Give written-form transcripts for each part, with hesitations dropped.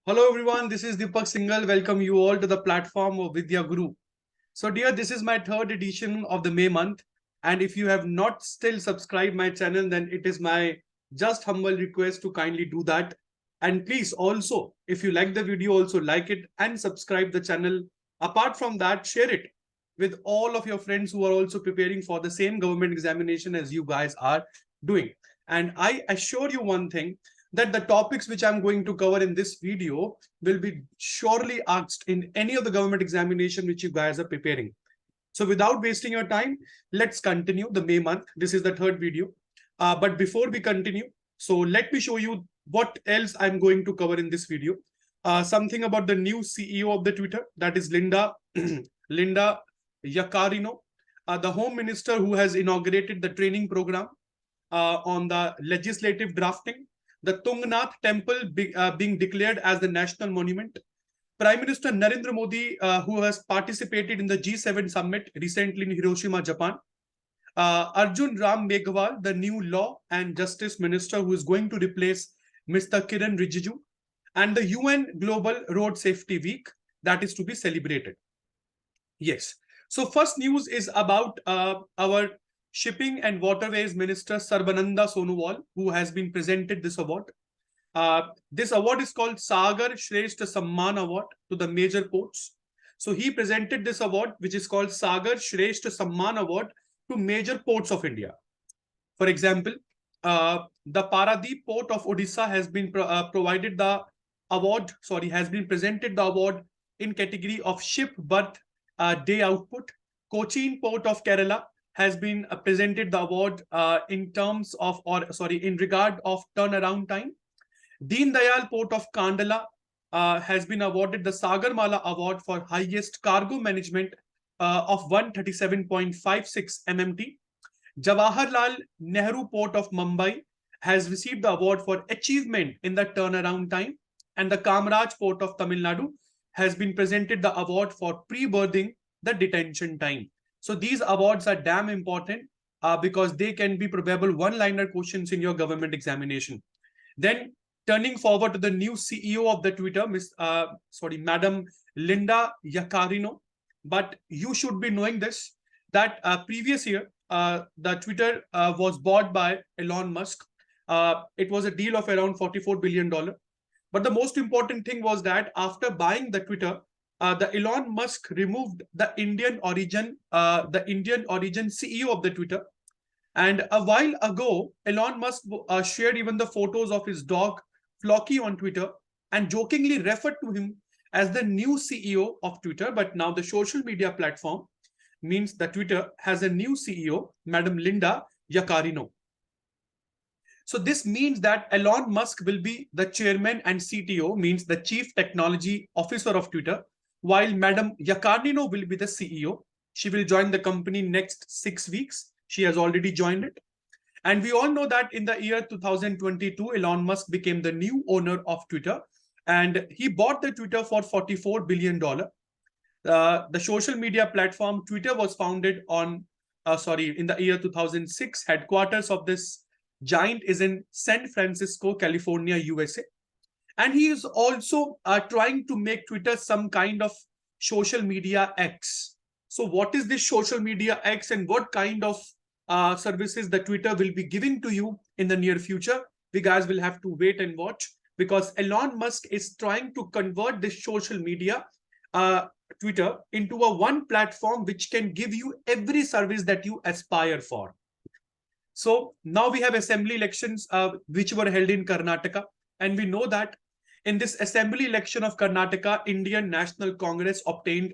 Hello everyone, this is Deepak Singhal. Welcome you all to the platform of Vidya Guru. So dear, this is my third edition of the May month. And if you have not still subscribed my channel, then it is my just humble request to kindly do that. And please also, if you like the video, also like it and subscribe the channel. Apart from that, share it with all of your friends who are also preparing for the same government examination as you guys are doing. And I assure you one thing, that the topics which I'm going to cover in this video will be surely asked in any of the government examination which you guys are preparing. So without wasting your time, let's continue the May month. This is the third video. But before we continue, so let me show you what else I'm going to cover in this video. Something about the new CEO of the Twitter, that is Linda Yaccarino, the Home Minister who has inaugurated the training program on the legislative drafting, the Tungnath Temple being declared as the national monument, Prime Minister Narendra Modi, who has participated in the G7 summit recently in Hiroshima, Japan, Arjun Ram Meghwal, the new Law and Justice Minister who is going to replace Mr. Kiran Rijiju, and the UN Global Road Safety Week that is to be celebrated. Yes. So first news is about our Shipping and Waterways Minister Sarbananda Sonowal, who has been presented this award. This award is called Sagar Shreshtha Samman Award to the major ports. So he presented this award, which is called Sagar Shreshtha Samman Award, to major ports of India. For example, the Paradip port of Odisha has been presented the award in category of ship berth day output. Cochin port of Kerala has been presented the award in regard of turnaround time. Deen Dayal port of Kandala has been awarded the Sagarmala award for highest cargo management of 137.56 MMT. Jawaharlal Nehru port of Mumbai has received the award for achievement in the turnaround time, and the Kamraj port of Tamil Nadu has been presented the award for pre-berthing the detention time. So these awards are damn important because they can be probable one-liner questions in your government examination. Then turning forward to the new CEO of the Twitter, Madam Linda Yaccarino. But you should be knowing this, that previous year, the Twitter was bought by Elon Musk. It was a deal of around $44 billion. But the most important thing was that after buying the Twitter, the Elon Musk removed the Indian origin CEO of the Twitter. And a while ago, Elon Musk shared even the photos of his dog Flocky on Twitter and jokingly referred to him as the new CEO of Twitter. But now the social media platform means that Twitter has a new CEO, Madam Linda Yaccarino. So this means that Elon Musk will be the chairman and CTO, means the chief technology officer of Twitter, while Madam Yaccarino will be the CEO. She will join the company next 6 weeks. She has already joined it. And we all know that in the year 2022, Elon Musk became the new owner of Twitter, and he bought the Twitter for $44 billion. The social media platform Twitter was founded in the year 2006. Headquarters of this giant is in San Francisco, California, USA. And he is also trying to make Twitter some kind of social media X. So what is this social media X, and what kind of services that Twitter will be giving to you in the near future? We guys will have to wait and watch, because Elon Musk is trying to convert this social media Twitter into a one platform which can give you every service that you aspire for. So now we have assembly elections which were held in Karnataka, and we know that in this assembly election of Karnataka, Indian National Congress obtained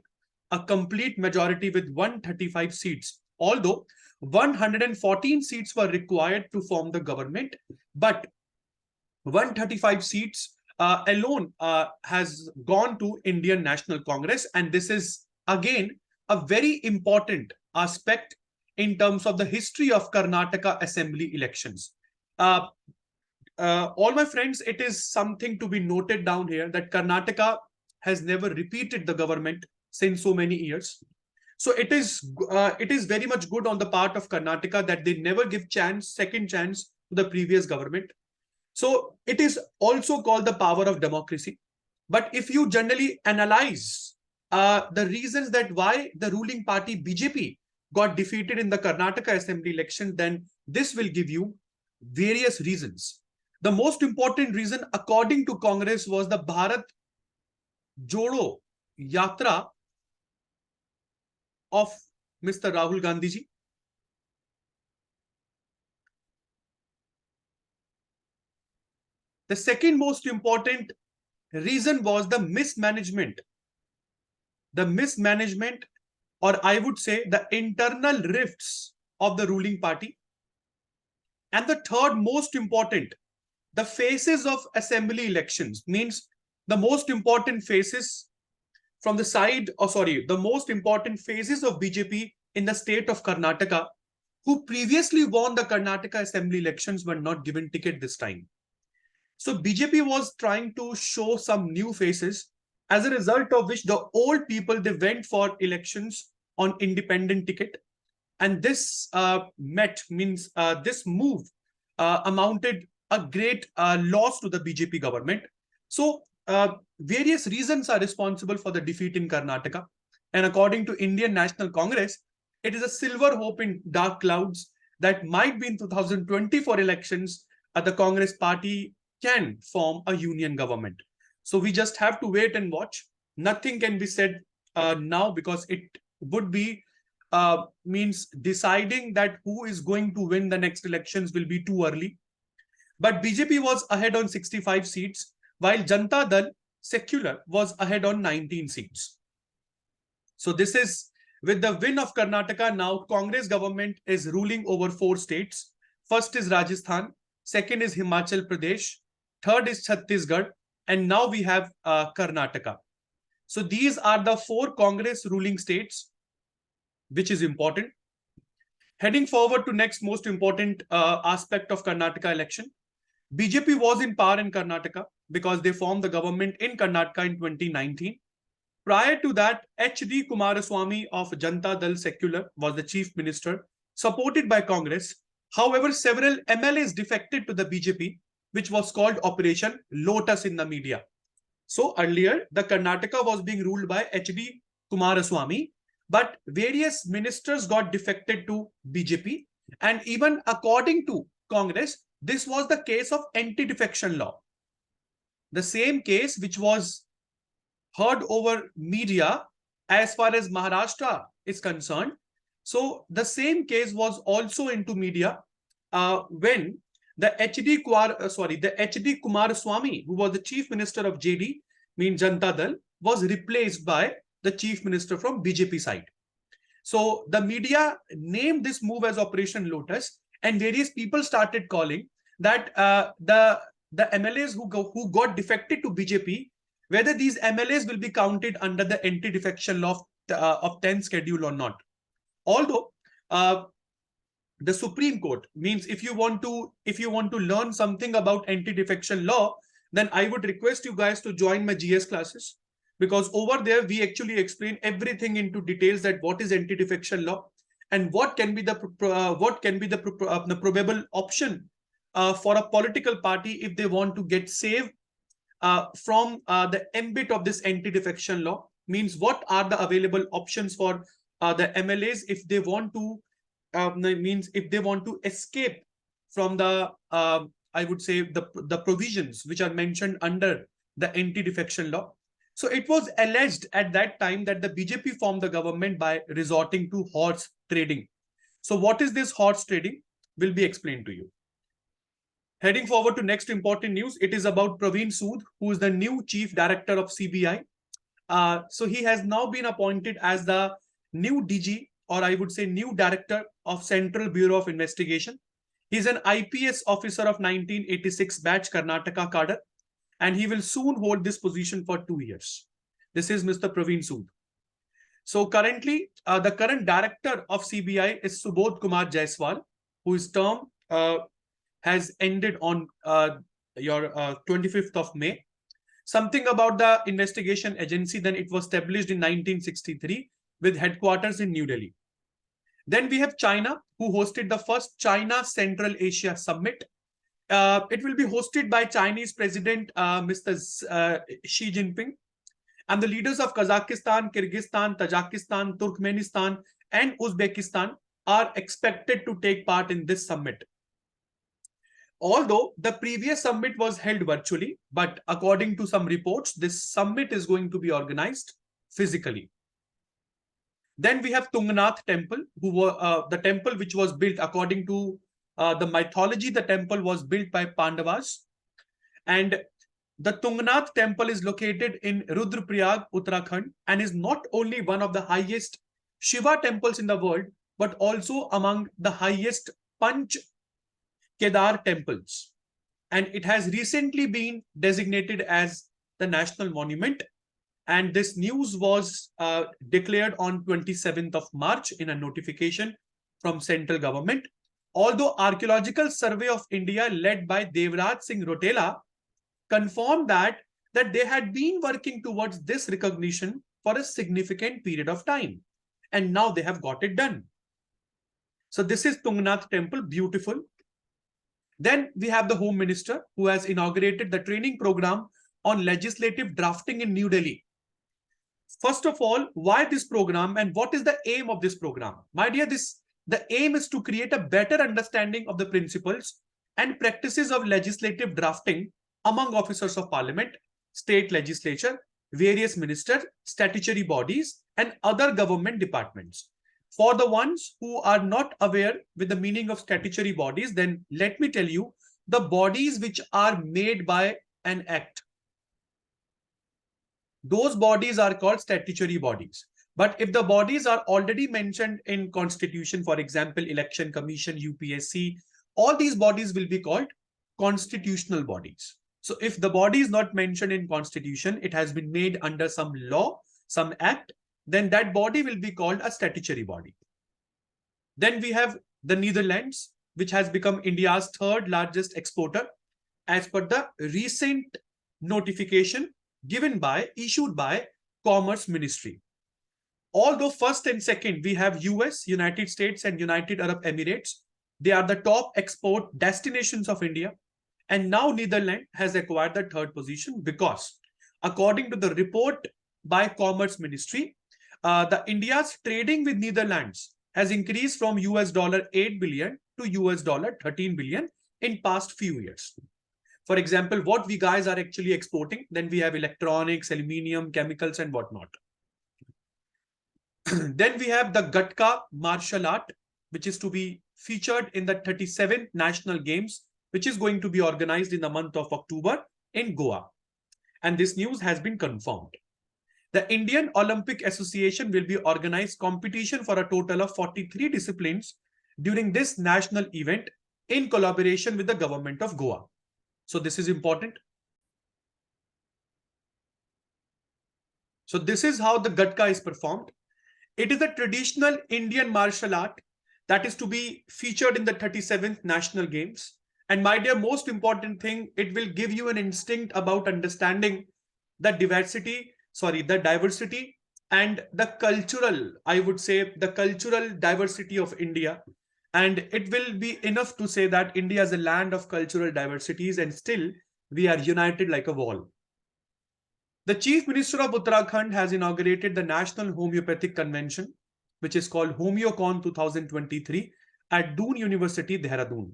a complete majority with 135 seats, although 114 seats were required to form the government, but 135 seats alone has gone to Indian National Congress. And this is again a very important aspect in terms of the history of Karnataka assembly elections. All my friends, it is something to be noted down here that Karnataka has never repeated the government since so many years. So it is very much good on the part of Karnataka that they never give second chance to the previous government. So it is also called the power of democracy. But if you generally analyze the reasons that why the ruling party BJP got defeated in the Karnataka Assembly election, then this will give you various reasons. The most important reason, according to Congress, was the Bharat Jodo Yatra of Mr. Rahul Gandhi ji. The second most important reason was the mismanagement. The mismanagement, or I would say the internal rifts of the ruling party. And the third most important, the phases of assembly elections, means the most important phases from the side, the most important phases of BJP in the state of Karnataka, who previously won the Karnataka Assembly elections, were not given ticket this time. So BJP was trying to show some new faces, as a result of which the old people, they went for elections on independent ticket. And this this move amounted a great loss to the BJP government. So various reasons are responsible for the defeat in Karnataka. And according to Indian National Congress, it is a silver hope in dark clouds that might be in 2024 elections, the Congress party can form a union government. So we just have to wait and watch. Nothing can be said now, because it would be means deciding that who is going to win the next elections will be too early. But BJP was ahead on 65 seats, while Janata Dal Secular was ahead on 19 seats. So this is, with the win of Karnataka, now Congress government is ruling over 4 states. First is Rajasthan, second is Himachal Pradesh, third is Chhattisgarh, and now we have Karnataka. So these are the 4 Congress ruling states, which is important. Heading forward to next most important aspect of Karnataka election. BJP was in power in Karnataka because they formed the government in Karnataka in 2019. Prior to that, H.D. Kumaraswamy of Janata Dal Secular was the chief minister, supported by Congress. However, several MLAs defected to the BJP, which was called Operation Lotus in the media. So earlier, the Karnataka was being ruled by H.D. Kumaraswamy, but various ministers got defected to BJP. And even according to Congress, this was the case of anti-defection law. The same case which was heard over media as far as Maharashtra is concerned. So the same case was also into media when the H.D. Kumaraswamy, who was the chief minister of JD, means Janata Dal, was replaced by the chief minister from BJP side. So the media named this move as Operation Lotus, and various people started calling that the MLAs who got defected to BJP, whether these MLAs will be counted under the anti-defection law of 10th schedule or not. Although the Supreme Court, means if you want to learn something about anti-defection law, then I would request you guys to join my GS classes, because over there we actually explain everything into details, that what is anti-defection law and what can be the probable option for a political party if they want to get saved from the ambit of this anti-defection law. Means what are the available options for the MLAs if they want to escape from the I would say the provisions which are mentioned under the anti-defection law. So it was alleged at that time that the BJP formed the government by resorting to horse trading. So what is this horse trading will be explained to you. Heading forward to next important news, it is about Praveen Sood, who is the new chief director of CBI. So he has now been appointed as the new DG, or I would say new director of Central Bureau of Investigation. He's an IPS officer of 1986 batch Karnataka cadre, and he will soon hold this position for 2 years. This is Mr. Praveen Sood. So currently, the current director of CBI is Subodh Kumar Jaiswal, whose term has ended on your 25th of May. Something about the investigation agency, then it was established in 1963 with headquarters in New Delhi. Then we have China, who hosted the first China Central Asia Summit. It will be hosted by Chinese President Mr. Xi Jinping, and the leaders of Kazakhstan, Kyrgyzstan, Tajikistan, Turkmenistan, and Uzbekistan are expected to take part in this summit. Although the previous summit was held virtually, but according to some reports, this summit is going to be organized physically. Then we have Tungnath Temple, the temple which was built according to the mythology. The temple was built by Pandavas, and the Tungnath temple is located in Rudraprayag, Uttarakhand, and is not only one of the highest Shiva temples in the world, but also among the highest Panch Kedar temples. And it has recently been designated as the national monument. And this news was declared on 27th of March in a notification from central government. Although Archaeological Survey of India, led by Devraj Singh Rotela, confirmed that they had been working towards this recognition for a significant period of time. And now they have got it done. So this is Tungnath Temple, beautiful. Then we have the Home Minister, who has inaugurated the training program on legislative drafting in New Delhi. First of all, why this program and what is the aim of this program? My dear, the aim is to create a better understanding of the principles and practices of legislative drafting among officers of parliament, state legislature, various ministers, statutory bodies, and other government departments. For the ones who are not aware with the meaning of statutory bodies, then let me tell you the bodies which are made by an act. Those bodies are called statutory bodies. But if the bodies are already mentioned in Constitution, for example, Election Commission, UPSC, all these bodies will be called constitutional bodies. So if the body is not mentioned in Constitution, it has been made under some law, some act, then that body will be called a statutory body. Then we have the Netherlands, which has become India's third largest exporter, as per the recent notification issued by Commerce Ministry. Although first and second, we have US, United States, and United Arab Emirates. They are the top export destinations of India. And now Netherlands has acquired the third position because, according to the report by Commerce Ministry, the India's trading with Netherlands has increased from $8 billion to $13 billion in past few years. For example, what we guys are actually exporting, then we have electronics, aluminium, chemicals, and whatnot. Then we have the Gatka martial art, which is to be featured in the 37th National Games, which is going to be organized in the month of October in Goa. And this news has been confirmed. The Indian Olympic Association will be organized competition for a total of 43 disciplines during this national event in collaboration with the government of Goa. So this is important. So this is how the Gatka is performed. It is a traditional Indian martial art that is to be featured in the 37th National Games. And my dear, most important thing, it will give you an instinct about understanding the diversity and the cultural, I would say, the cultural diversity of India. And it will be enough to say that India is a land of cultural diversities and still we are united like a wall. The Chief Minister of Uttarakhand has inaugurated the National Homeopathic Convention, which is called HomeoCon 2023 at Doon University, Dehradun.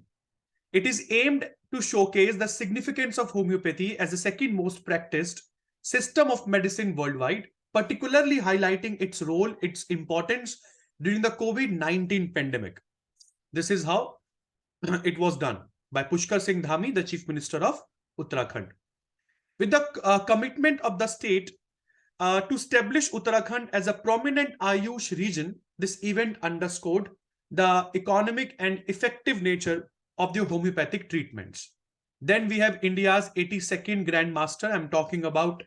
It is aimed to showcase the significance of homeopathy as the second most practiced system of medicine worldwide, particularly highlighting its role, its importance during the COVID-19 pandemic. This is how it was done by Pushkar Singh Dhami, the Chief Minister of Uttarakhand. With the commitment of the state to establish Uttarakhand as a prominent Ayush region, this event underscored the economic and effective nature of the homeopathic treatments. Then we have India's 82nd Grandmaster. I'm talking about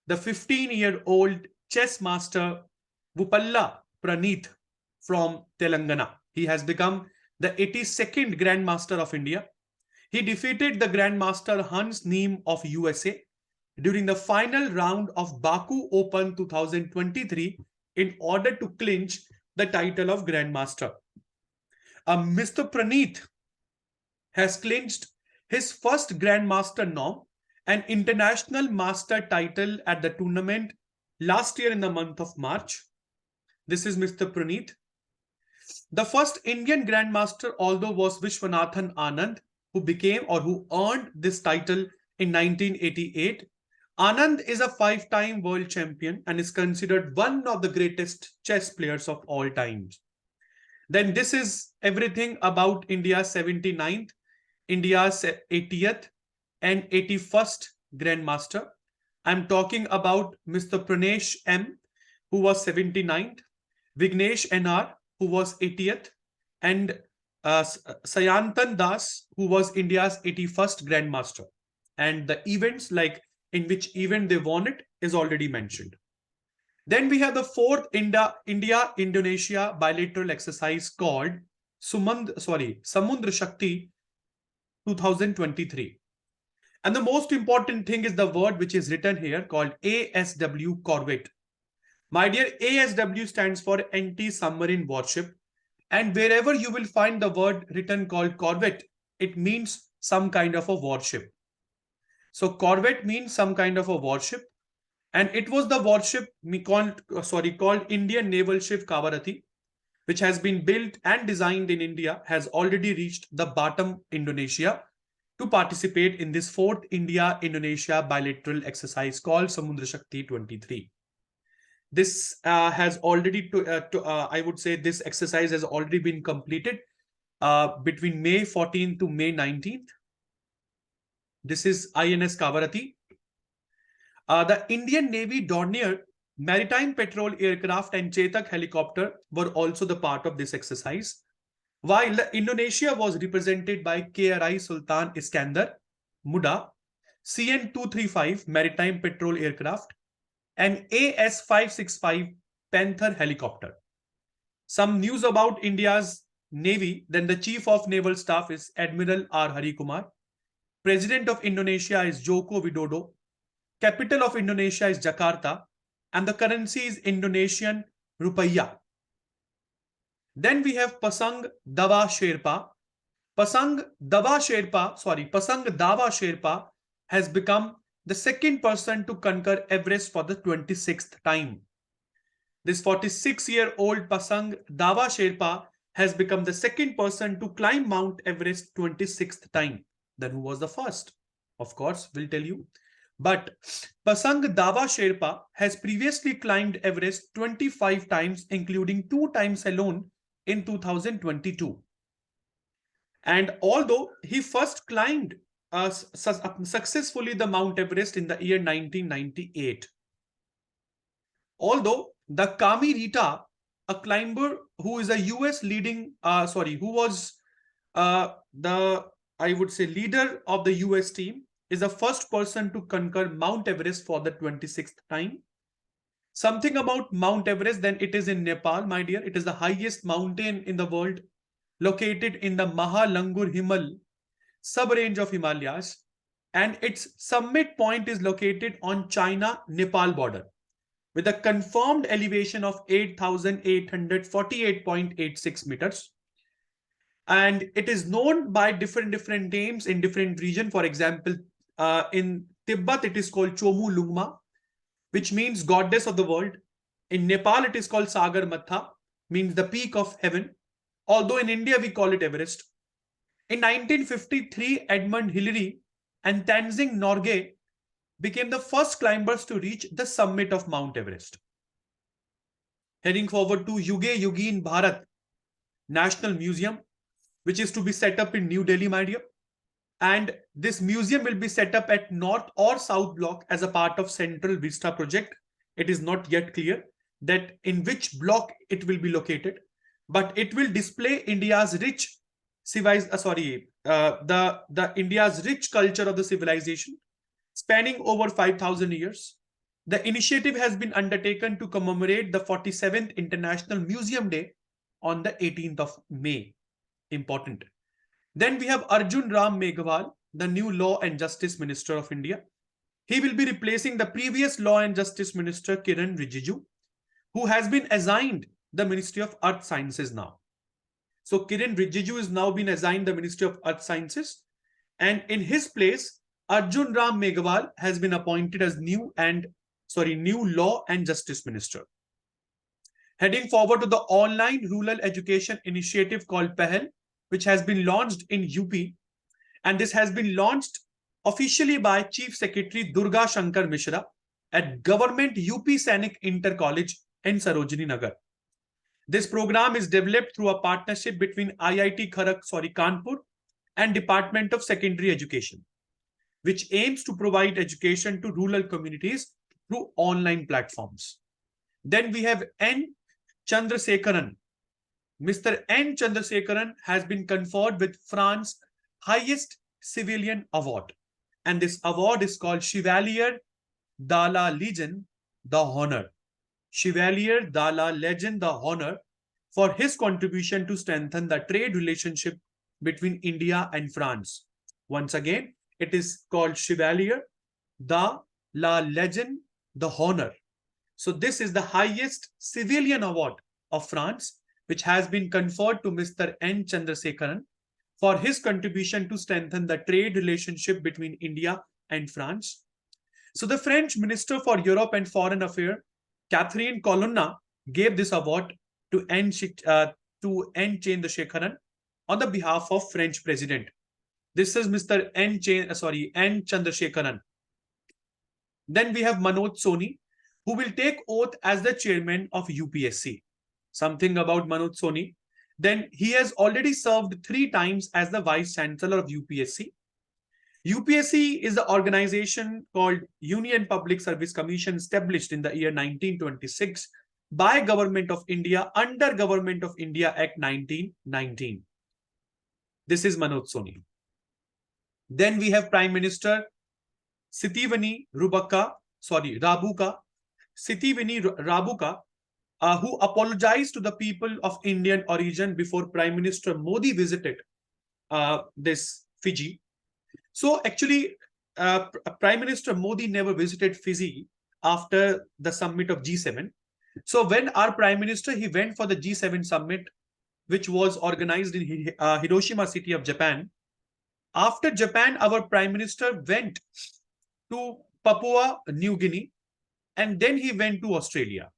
the 15-year-old chess master Vupalla Praneeth from Telangana. He has become the 82nd Grandmaster of India. He defeated the Grandmaster Hans Neem of USA during the final round of Baku Open 2023 in order to clinch the title of Grandmaster. Mr. Praneeth has clinched his first Grandmaster norm, an international master title at the tournament last year in the month of March. This is Mr. Praneeth. The first Indian Grandmaster, although, was Vishwanathan Anand, who became or who earned this title in 1988. Anand is a 5-time world champion and is considered one of the greatest chess players of all times. Then this is everything about India's 79th, India's 80th and 81st Grandmaster. I'm talking about Mr. Pranesh M, who was 79th, Vignesh NR, who was 80th, and Sayantan Das, who was India's 81st Grandmaster. And the events, like in which event they won it, is already mentioned. Then we have the fourth India-Indonesia bilateral exercise called Samudra Shakti 2023. And the most important thing is the word which is written here called ASW Corvette. My dear, ASW stands for anti-submarine warship. And wherever you will find the word written called Corvette, it means some kind of a warship. So Corvette means some kind of a warship. And it was the warship called Indian Naval Ship Kavaratti, which has been built and designed in India, has already reached the Batam, Indonesia, to participate in this fourth India-Indonesia bilateral exercise called Samudra Shakti 23. This has already, I would say, this exercise has already been completed between May 14th to May 19th. This is INS Kavaratti. The Indian Navy Dornier maritime patrol aircraft and Chetak helicopter were also the part of this exercise, while Indonesia was represented by KRI Sultan Iskandar Muda, CN-235 maritime patrol aircraft, and AS-565 Panther helicopter. Some news about India's Navy. Then the Chief of Naval Staff is Admiral R. Hari Kumar. President of Indonesia is Joko Widodo. Capital of Indonesia is Jakarta, and the currency is Indonesian Rupiah. Then we have Pasang Dava Sherpa. Pasang Dava Sherpa has become the second person to conquer Everest for the 26th time. This 46-year-old Pasang Dava Sherpa has become the second person to climb Mount Everest 26th time. Then who was the first? Of course, we'll tell you. But Pasang Dava Sherpa has previously climbed Everest 25 times, including 2 times alone in 2022. And although he first climbed successfully the Mount Everest in the year 1998, although the Kami Rita, a climber who is a US leading, who was I would say, leader of the US team, is the first person to conquer Mount Everest for the 26th time. Something about Mount Everest, then it is in Nepal, my dear. It is the highest mountain in the world, located in the Mahalangur Himal sub-range of Himalayas, and its summit point is located on China-Nepal border with a confirmed elevation of 8,848.86 meters. And it is known by different names in different regions. For example, in Tibet, it is called Chomu Lungma, which means goddess of the world. In Nepal, it is called Sagar Matha, means the peak of heaven. Although in India, we call it Everest. In 1953, Edmund Hillary and Tenzing Norgay became the first climbers to reach the summit of Mount Everest. Heading forward to Yuge Yugin Bharat National Museum, which is to be set up in New Delhi, my dear. And this museum will be set up at North or South Block as a part of Central Vista project. It is not yet clear that in which block it will be located, but it will display India's rich India's rich culture of the civilization spanning over 5,000 years. The initiative has been undertaken to commemorate the 47th International Museum Day on the 18th of May. Important. Then we have Arjun Ram Meghwal, the new Law and Justice Minister of India. He will be replacing the previous Law and Justice Minister Kiran Rijiju, who has been assigned the Ministry of Earth Sciences now. So Kiran Rijiju is now been assigned the Ministry of Earth Sciences, And in his place, Arjun Ram Meghwal has been appointed as new Law and Justice Minister. Heading forward to the online rural education initiative called Pahal, which has been launched in UP, and this has been launched officially by Chief Secretary Durga Shankar Mishra at Government UP Sainik Inter College in Sarojini Nagar. This program is developed through a partnership between IIT Kanpur and Department of Secondary Education, which aims to provide education to rural communities through online platforms. Then we have N. Chandrasekaran. Mr. N. Chandrasekaran has been conferred with France's highest civilian award. And this award is called Chevalier de la Légion d'Honneur. Chevalier de la Légion d'Honneur for his contribution to strengthen the trade relationship between India and France. Once again, it is called Chevalier de la Légion d'Honneur. So this is the highest civilian award of France, which has been conferred to Mr. N. Chandrasekaran for his contribution to strengthen the trade relationship between India and France. So the French Minister for Europe and Foreign Affairs, Catherine Colonna, gave this award to N. Chandrasekaran on the behalf of French President. This is Mr. N. Chandrasekaran. Then we have Manoj Soni, who will take oath as the chairman of UPSC. Something about Manoj Soni. Then he has already served 3 times as the Vice Chancellor of UPSC. UPSC is the organization called Union Public Service Commission, established in the year 1926 by Government of India under Government of India Act 1919. This is Manoj Soni. Then we have Prime Minister Sitiveni Rabuka, who apologized to the people of Indian origin before Prime Minister Modi visited this Fiji. So actually, Prime Minister Modi never visited Fiji after the summit of G7. So when our Prime Minister, he went for the G7 summit, which was organized in Hiroshima city of Japan. After Japan, our Prime Minister went to Papua New Guinea, and then he went to Australia.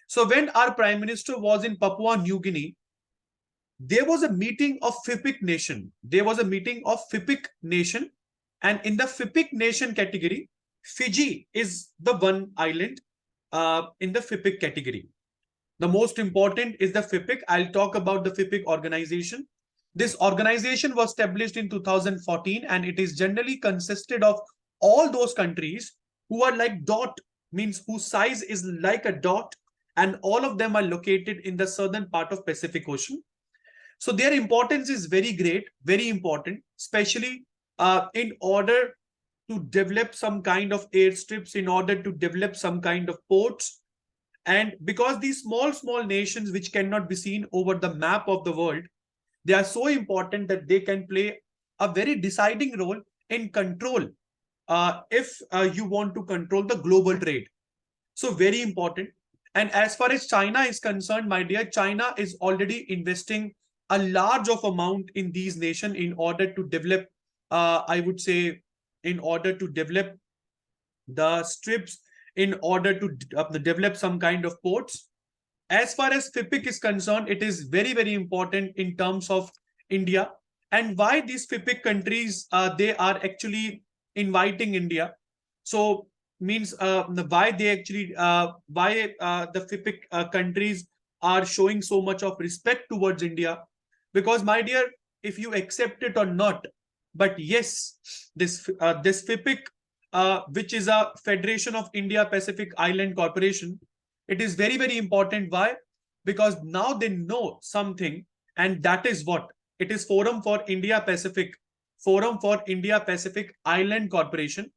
So when our Prime Minister was in Papua New Guinea, there was a meeting of FIPIC nation. And in the FIPIC nation category, Fiji is the one island in the FIPIC category. The most important is the FIPIC. I'll talk about the FIPIC organization. This organization was established in 2014, and it is generally consisted of all those countries who are like dot, means whose size is like a dot, and all of them are located in the southern part of Pacific Ocean. So their importance is very great, very important, especially in order to develop some kind of airstrips, in order to develop some kind of ports. And because these small nations which cannot be seen over the map of the world, they are so important that they can play a very deciding role in control if you want to control the global trade. So very important. And as far as China is concerned, my dear, China is already investing a large of amount in these nations in order to develop, I would say, in order to develop the strips, in order to develop some kind of ports. As far as FIPIC is concerned, it is very, very important in terms of India. And why these FIPIC countries, they are actually inviting India. So means why they actually, the FIPIC countries are showing so much of respect towards India. Because my dear, if you accept it or not, but yes, this FIPIC, which is a Federation of India Pacific Island Corporation, it is very, very important. Why? Because now they know something, and that is what? It is Forum for India Pacific Island Corporation.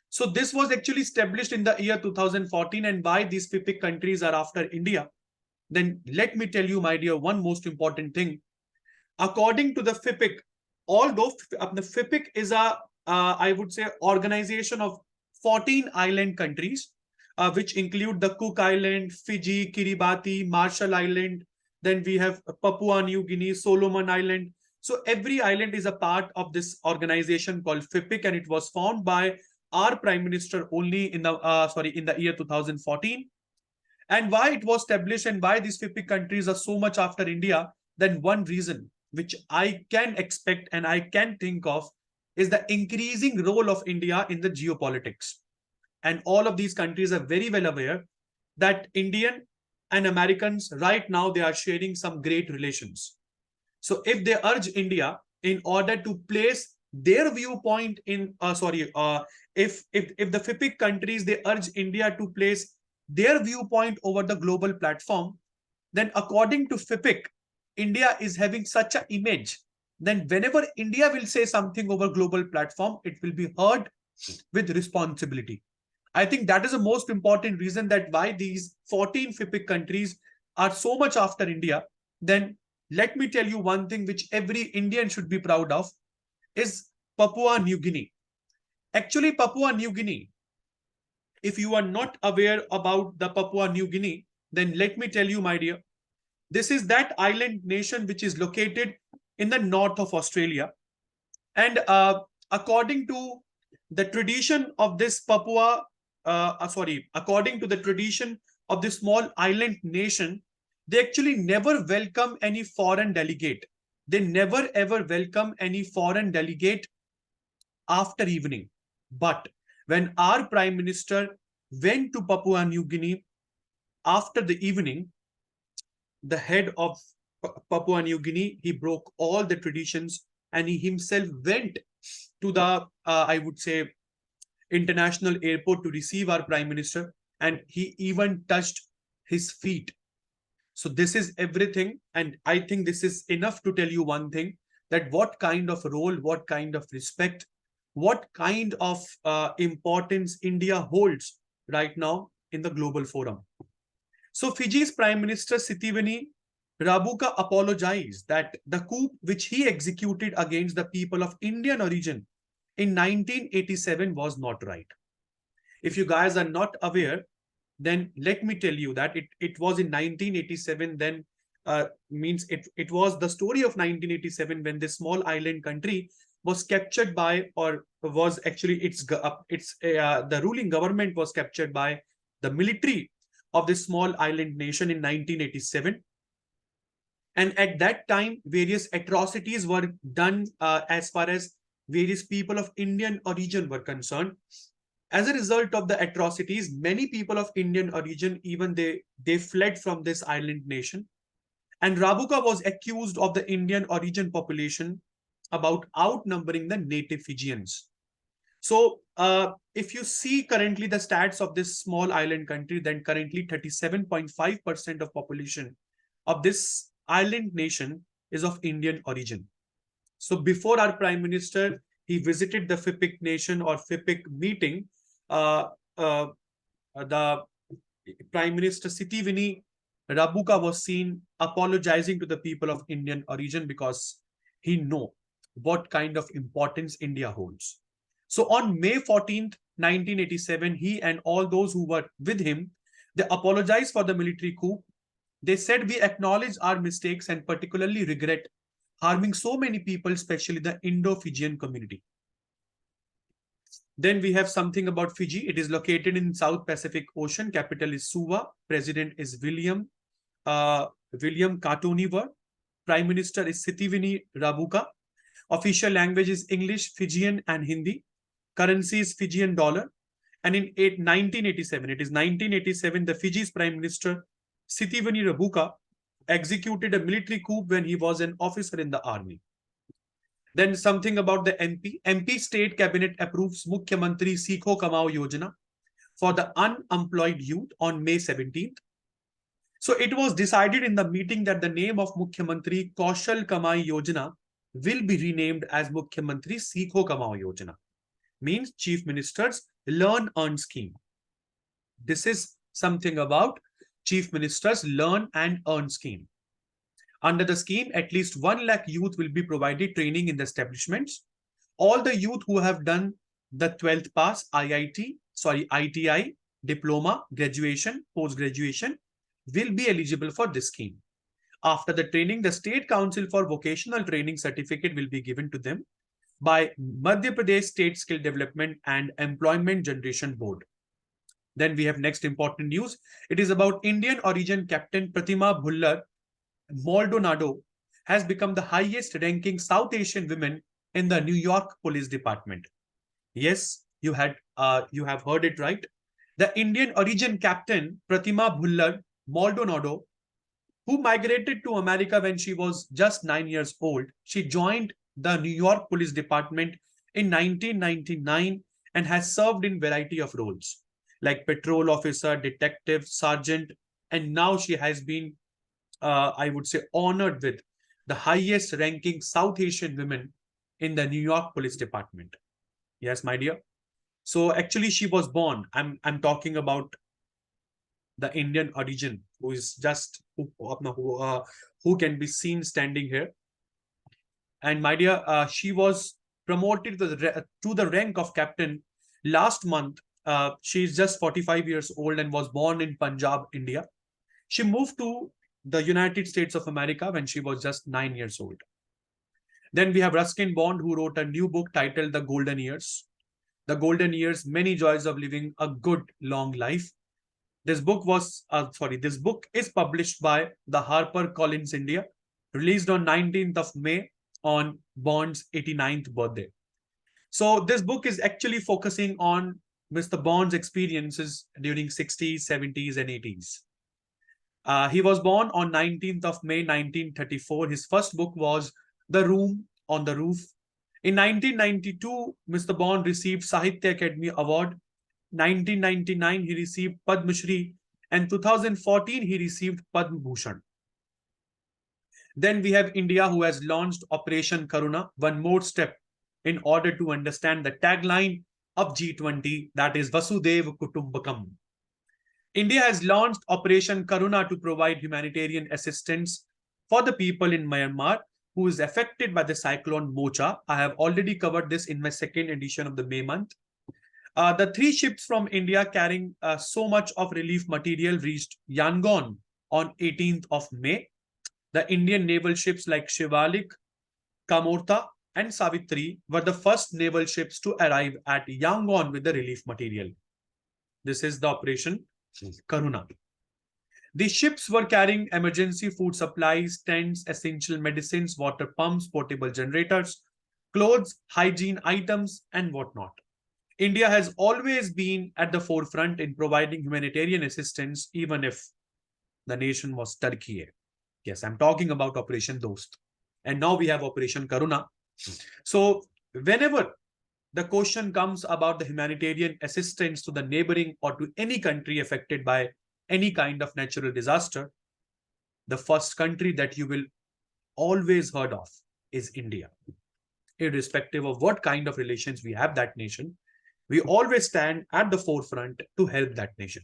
So this was actually established in the year 2014, and why these FIPIC countries are after India. Then let me tell you, my dear, one most important thing. According to the FIPIC, although the FIPIC is a, I would say, organization of 14 island countries, which include the Cook Island, Fiji, Kiribati, Marshall Island. Then we have Papua New Guinea, Solomon Island. So every island is a part of this organization called FIPIC, and it was formed by our Prime Minister only in the year 2014. And why it was established and why these FIPIC countries are so much after India, then one reason which I can expect and I can think of is the increasing role of India in the geopolitics. And all of these countries are very well aware that Indian and Americans right now, they are sharing some great relations. So if they urge India in order to place their viewpoint in, if the FIPIC countries, they urge India to place their viewpoint over the global platform, then according to FIPIC, India is having such an image. Then whenever India will say something over global platform, it will be heard with responsibility. I think that is the most important reason that why these 14 FIPIC countries are so much after India. Then let me tell you one thing which every Indian should be proud of is Papua New Guinea. Actually, Papua New Guinea, if you are not aware about the Papua New Guinea, then let me tell you, my dear, this is that island nation which is located in the north of Australia. And according to the tradition of this according to the tradition of this small island nation, they actually never welcome any foreign delegate. They never ever welcome any foreign delegate after evening. But when our Prime Minister went to Papua New Guinea after the evening, the head of Papua New Guinea, he broke all the traditions and he himself went to the, I would say, international airport to receive our Prime Minister, and he even touched his feet. So this is everything. And I think this is enough to tell you one thing, that what kind of role, what kind of respect, what kind of importance India holds right now in the global forum. So Fiji's Prime Minister Sitiveni Rabuka apologized that the coup which he executed against the people of Indian origin in 1987 was not right. If you guys are not aware, then let me tell you that it was in 1987, then means it was the story of 1987 when this small island country was captured by, or was actually the ruling government was captured by the military of this small island nation in 1987. And at that time, various atrocities were done as far as various people of Indian origin were concerned. As a result of the atrocities, many people of Indian origin, even they fled from this island nation. And Rabuka was accused of the Indian origin population about outnumbering the native Fijians. So if you see currently the stats of this small island country, then currently 37.5% of population of this island nation is of Indian origin. So before our Prime Minister, he visited the FIPIC nation or FIPIC meeting, the Prime Minister Sitiveni Rabuka was seen apologizing to the people of Indian origin because he knows what kind of importance India holds. So on May 14th, 1987, he and all those who were with him, they apologized for the military coup. They said, we acknowledge our mistakes and particularly regret harming so many people, especially the Indo-Fijian community. Then we have something about Fiji. It is located in South Pacific Ocean. Capital is Suva. President is William Katoniwa. Prime Minister is Sitiveni Rabuka. Official language is English, Fijian, and Hindi. Currency is Fijian dollar. And in 1987, the Fiji's Prime Minister Sitiveni Rabuka executed a military coup when he was an officer in the army. Then something about the MP. MP State Cabinet approves Mukhyamantri Sikho Kamao Yojana for the unemployed youth on May 17th. So it was decided in the meeting that the name of Mukhyamantri Kaushal Kamai Yojana will be renamed as Mukhyamantri Sikho Kamao Yojana. Means Chief Minister's Learn Earn Scheme. This is something about Chief Minister's Learn and Earn Scheme. Under the scheme, at least 1 lakh youth will be provided training in the establishments. All the youth who have done the 12th pass, ITI, diploma, graduation, post-graduation will be eligible for this scheme. After the training, the State Council for Vocational Training certificate will be given to them by Madhya Pradesh State Skill Development and Employment Generation Board. Then we have next important news. It is about Indian origin Captain Pratima Bhullar Maldonado has become the highest ranking South Asian woman in the New York Police Department. Yes, you have heard it right. The Indian origin Captain Pratima Bhullar Maldonado, who migrated to America when she was just 9 years old, she joined the New York Police Department in 1999 and has served in variety of roles like patrol officer, detective, sergeant, and now she has been, I would say, honored with the highest ranking South Asian women in the New York Police Department. Yes, my dear. So actually she was born, I'm talking about the Indian origin, who is just who can be seen standing here. And my dear, she was promoted to the rank of captain last month. She is just 45 years old and was born in Punjab, India. She moved to the United States of America when she was just 9 years old. Then we have Ruskin Bond, who wrote a new book titled The Golden Years. The Golden Years, Many Joys of Living a Good Long Life. This book is published by the HarperCollins India, released on 19th of May on Bond's 89th birthday. So this book is actually focusing on Mr. Bond's experiences during 60s, 70s, and 80s. He was born on 19th of May, 1934. His first book was The Room on the Roof. In 1992, Mr. Bond received Sahitya Academy Award. 1999, he received Padma Shri, and 2014, he received Padma Bhushan. Then we have India, who has launched Operation Karuna, one more step in order to understand the tagline of G20, that is Vasudhaiva Kutumbakam. India has launched Operation Karuna to provide humanitarian assistance for the people in Myanmar who is affected by the cyclone Mocha. I have already covered this in my second edition of the May month. The 3 ships from India carrying so much of relief material reached Yangon on 18th of May. The Indian naval ships like Shivalik, Kamorta, and Savitri were the first naval ships to arrive at Yangon with the relief material. This is the Operation Karuna. The ships were carrying emergency food supplies, tents, essential medicines, water pumps, portable generators, clothes, hygiene items, and whatnot. India has always been at the forefront in providing humanitarian assistance, even if the nation was Turkey. Yes, I'm talking about Operation Dost. And now we have Operation Karuna. So whenever the question comes about the humanitarian assistance to the neighboring or to any country affected by any kind of natural disaster, the first country that you will always heard of is India. Irrespective of what kind of relations we have that nation, we always stand at the forefront to help that nation.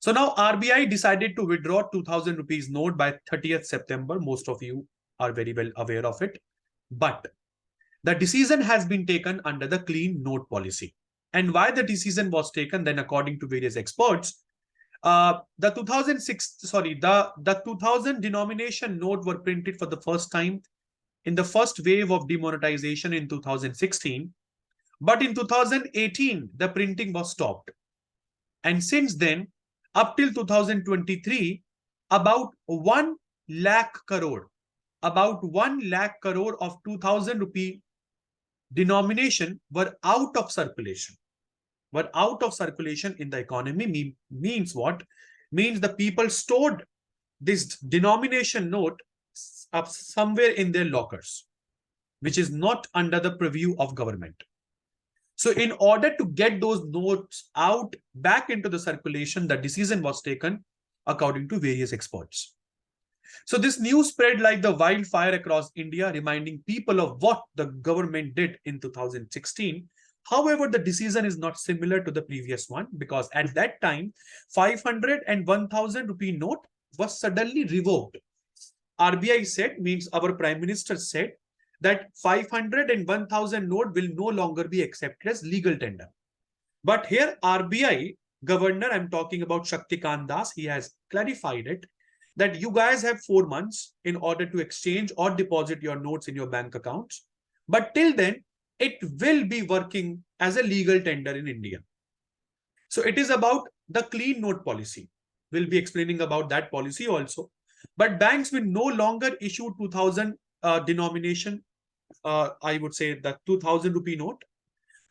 So now RBI decided to withdraw 2000 rupees note by 30th September. Most of you are very well aware of it. But the decision has been taken under the clean note policy. And why the decision was taken, then according to various experts, the 2000 denomination note were printed for the first time in the first wave of demonetization in 2016. But in 2018, the printing was stopped. And since then, up till 2023, about 1 lakh crore of 2000 rupee denomination were out of circulation. Were out of circulation in the economy. Means what? Means the people stored this denomination note up somewhere in their lockers, which is not under the purview of government. So in order to get those notes out back into the circulation, the decision was taken according to various experts. So this news spread like the wildfire across India, reminding people of what the government did in 2016. However, the decision is not similar to the previous one, because at that time, 500 and 1000 rupee note was suddenly revoked. RBI said, means our Prime Minister said, that 500 and 1000 note will no longer be accepted as legal tender. But here RBI Governor, I'm talking about Shaktikant Das, he has clarified it, that you guys have 4 months in order to exchange or deposit your notes in your bank accounts. But till then, it will be working as a legal tender in India. So it is about the clean note policy. We'll be explaining about that policy also. But banks will no longer issue 2000 denomination, I would say the 2000 rupee note.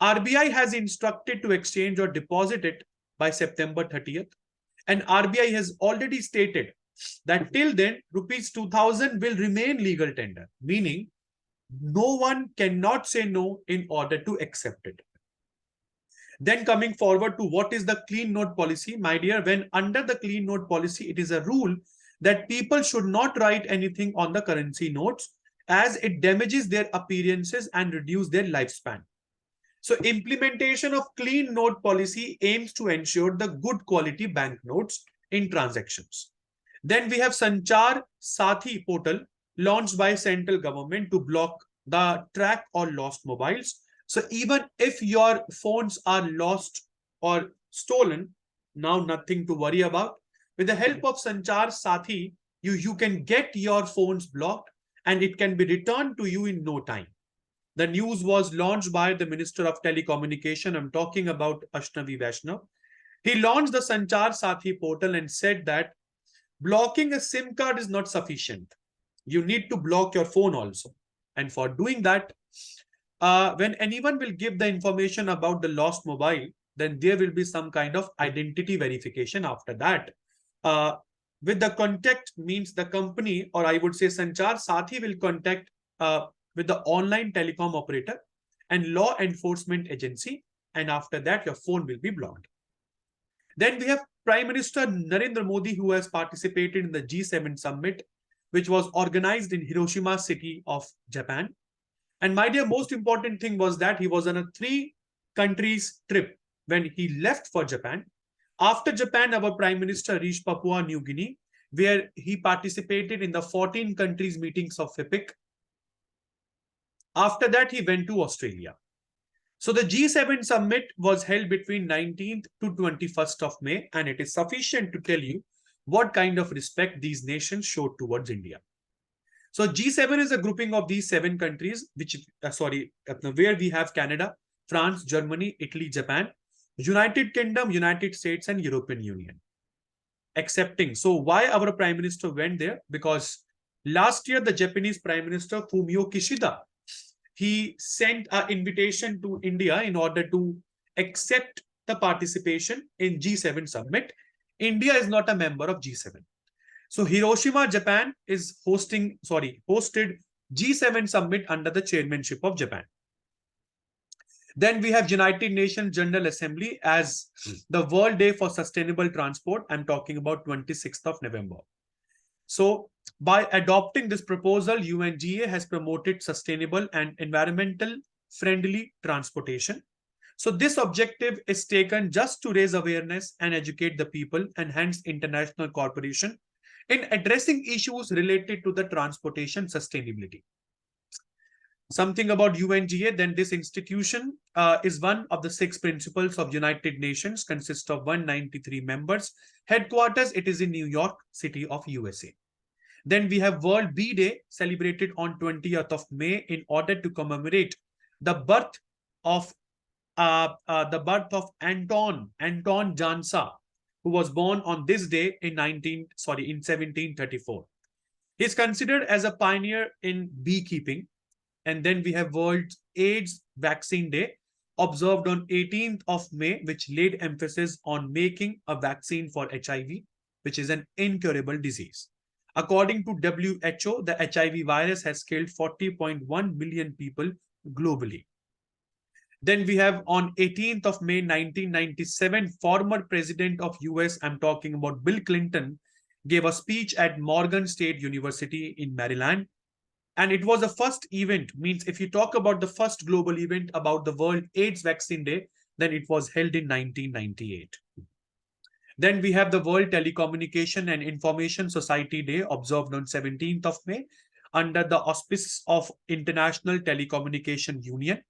RBI has instructed to exchange or deposit it by September 30th. And RBI has already stated that till then, rupees 2000 will remain legal tender, meaning no one cannot say no in order to accept it. Then coming forward to what is the clean note policy, my dear, when under the clean note policy, it is a rule that people should not write anything on the currency notes as it damages their appearances and reduce their lifespan. So implementation of clean note policy aims to ensure the good quality banknotes in transactions. Then we have Sanchar Sathi portal launched by central government to block the track or lost mobiles. So even if your phones are lost or stolen, now nothing to worry about. With the help of Sanchar Sathi, you can get your phones blocked and it can be returned to you in no time. The news was launched by the Minister of Telecommunication. I'm talking about Ashnavi Vaishnav. He launched the Sanchar Sathi portal and said that blocking a SIM card is not sufficient. You need to block your phone also. And for doing that, when anyone will give the information about the lost mobile, then there will be some kind of identity verification after that. With the contact means the company, or I would say Sanchar Sathi will contact with the online telecom operator and law enforcement agency. And after that, your phone will be blocked. Then we have Prime Minister Narendra Modi, who has participated in the G7 summit, which was organized in Hiroshima city of Japan. And my dear, most important thing was that he was on a 3 countries trip when he left for Japan. After Japan, our Prime Minister reached Papua New Guinea, where he participated in the 14 countries meetings of FIPIC. After that, he went to Australia. So the G7 summit was held between 19th to 21st of May, and it is sufficient to tell you what kind of respect these nations showed towards India. So G7 is a grouping of these 7 countries, where we have Canada, France, Germany, Italy, Japan, United Kingdom, United States, and European Union. Accepting. So why our Prime Minister went there? Because last year, the Japanese Prime Minister Fumio Kishida, he sent an invitation to India in order to accept the participation in G7 summit. India is not a member of G7. So Hiroshima, Japan is hosted G7 summit under the chairmanship of Japan. Then we have United Nations General Assembly as the World Day for Sustainable Transport. I'm talking about 26th of November. So by adopting this proposal, UNGA has promoted sustainable and environmental friendly transportation. So this objective is taken just to raise awareness and educate the people, and hence international cooperation in addressing issues related to the transportation sustainability. Something about UNGA, then this institution is one of the 6 principles of United Nations, consists of 193 members. Headquarters, it is in New York City of USA. Then we have World Bee Day, celebrated on 20th of May in order to commemorate the birth of Anton Jansa, who was born on this day in 1734. He is considered as a pioneer in beekeeping. And then we have World AIDS Vaccine Day, observed on 18th of May, which laid emphasis on making a vaccine for HIV, which is an incurable disease. According to WHO, the HIV virus has killed 40.1 million people globally. Then we have on 18th of May 1997, former president of US, I'm talking about Bill Clinton, gave a speech at Morgan State University in Maryland. And it was the first event, means if you talk about the first global event about the World AIDS Vaccine Day, then it was held in 1998. Then we have the World Telecommunication and Information Society Day, observed on 17th of May under the auspices of International Telecommunication Union.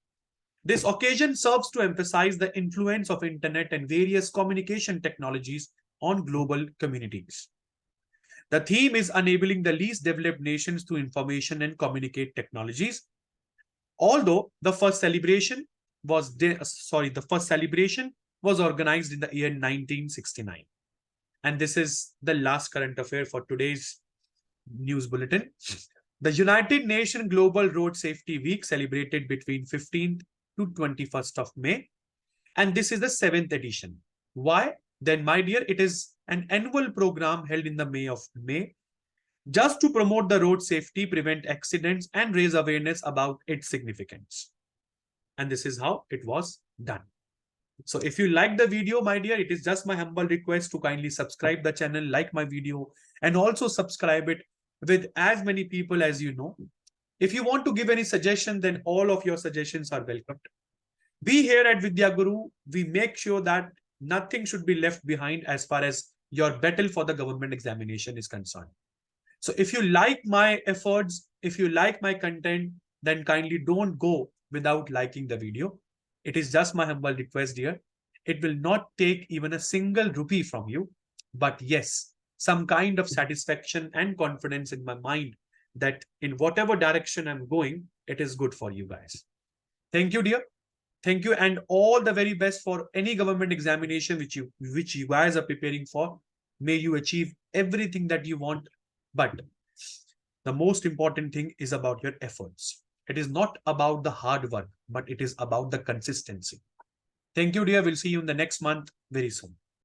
This occasion serves to emphasize the influence of internet and various communication technologies on global communities. The theme is enabling the least developed nations to information and communicate technologies. Although the first celebration was organized in the year 1969. And this is the last current affair for today's news bulletin. The United Nations Global Road Safety Week celebrated between 15th to 21st of May. And this is the 7th edition. Why? Then, my dear, it is an annual program held in the May just to promote the road safety, prevent accidents, and raise awareness about its significance. And this is how it was done. So if you like the video, my dear, it is just my humble request to kindly subscribe the channel, like my video, and also subscribe it with as many people as you know. If you want to give any suggestion, then all of your suggestions are welcomed. We here at Vidya Guru, we make sure that nothing should be left behind as far as your battle for the government examination is concerned. So if you like my efforts, if you like my content, then kindly don't go without liking the video. It is just my humble request, dear. It will not take even a single rupee from you. But yes, some kind of satisfaction and confidence in my mind that in whatever direction I'm going, it is good for you guys. Thank you, dear. Thank you, and all the very best for any government examination which you guys are preparing for. May you achieve everything that you want. But the most important thing is about your efforts. It is not about the hard work, but it is about the consistency. Thank you, dear. We'll see you in the next month very soon.